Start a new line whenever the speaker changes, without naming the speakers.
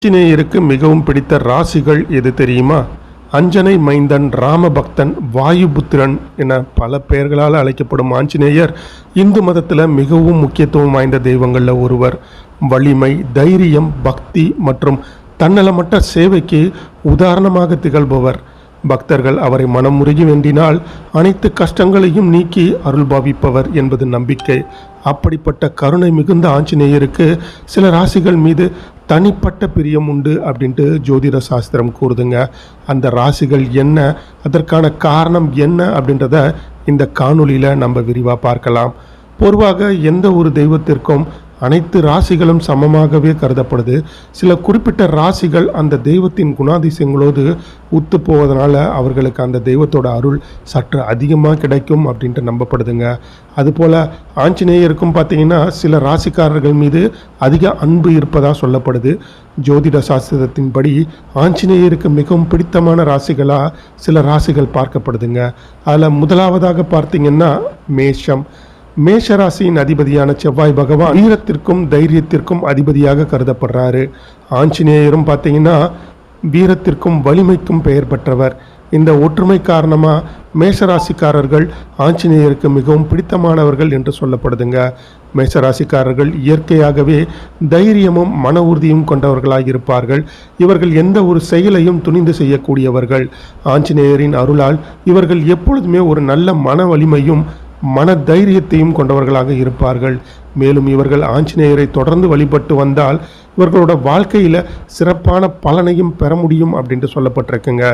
ஆஞ்சநேயருக்கு மிகவும் பிடித்த ராசிகள் எது தெரியுமா? அஞ்சனை மைந்தன், ராமபக்தன், வாயுபுத்திரன் என பல பெயர்களால் அழைக்கப்படும் ஆஞ்சநேயர் இந்து மதத்தில் மிகவும் முக்கியத்துவம் வாய்ந்த தெய்வங்களில் ஒருவர். வலிமை, தைரியம், பக்தி மற்றும் தன்னலமற்ற சேவைக்கு உதாரணமாக திகழ்பவர். பக்தர்கள் அவரை மனமுருகி வேண்டினால் அனைத்து கஷ்டங்களையும் நீக்கி அருள் பாவிப்பவர் என்பது நம்பிக்கை. அப்படிப்பட்ட கருணை மிகுந்த ஆஞ்சநேயருக்கு சில ராசிகள் மீது தனிப்பட்ட பிரியம் உண்டு அப்படின்ட்டு ஜோதிட சாஸ்திரம் கூறுதுங்க. அந்த ராசிகள் என்ன, அதற்கான காரணம் என்ன அப்படின்றத இந்த காணொளியில் நம்ம விரிவாக பார்க்கலாம். பொதுவாக எந்த ஒரு தெய்வத்திற்கும் அனைத்து ராசிகளும் சமமாகவே கருதப்படுது. சில குறிப்பிட்ட ராசிகள் அந்த தெய்வத்தின் குணாதிசயங்களோடு ஒத்து போவதனால அவர்களுக்கு அந்த தெய்வத்தோட அருள் சற்று அதிகமாக கிடைக்கும் அப்படின்ட்டு நம்பப்படுதுங்க. அதுபோல் ஆஞ்சநேயருக்கும் பார்த்திங்கன்னா சில ராசிக்காரர்கள் மீது அதிக அன்பு இருப்பதாக சொல்லப்படுது. ஜோதிட சாஸ்திரத்தின்படி ஆஞ்சநேயருக்கு மிகவும் பிடித்தமான ராசிகளாக சில ராசிகள் பார்க்கப்படுதுங்க. அதில் முதலாவதாக பார்த்திங்கன்னா மேஷம். மேஷராசியின் அதிபதியான செவ்வாய் பகவான் வீரத்திற்கும் தைரியத்திற்கும் அதிபதியாக கருதப்படுறாரு. ஆஞ்சநேயரும் பார்த்தீங்கன்னா வீரத்திற்கும் வலிமைக்கும் பெயர் பெற்றவர். இந்த ஒற்றுமை காரணமாக மேஷராசிக்காரர்கள் ஆஞ்சநேயருக்கு மிகவும் பிடித்தமானவர்கள் என்று சொல்லப்படுதுங்க. மேஷராசிக்காரர்கள் இயற்கையாகவே தைரியமும் மன உறுதியும் கொண்டவர்களாக இருப்பார்கள். இவர்கள் எந்த ஒரு செயலையும் துணிந்து செய்யக்கூடியவர்கள். ஆஞ்சநேயரின் அருளால் இவர்கள் எப்பொழுதுமே ஒரு நல்ல மன வலிமையும் மன தைரியத்தையும் கொண்டவர்களாக இருப்பார்கள். மேலும் இவர்கள் ஆஞ்சநேயரை தொடர்ந்து வழிபட்டு வந்தால் இவர்களோட வாழ்க்கையில் சிறப்பான பலனையும் பெற முடியும் அப்படின்ட்டு சொல்லப்பட்டிருக்குங்க.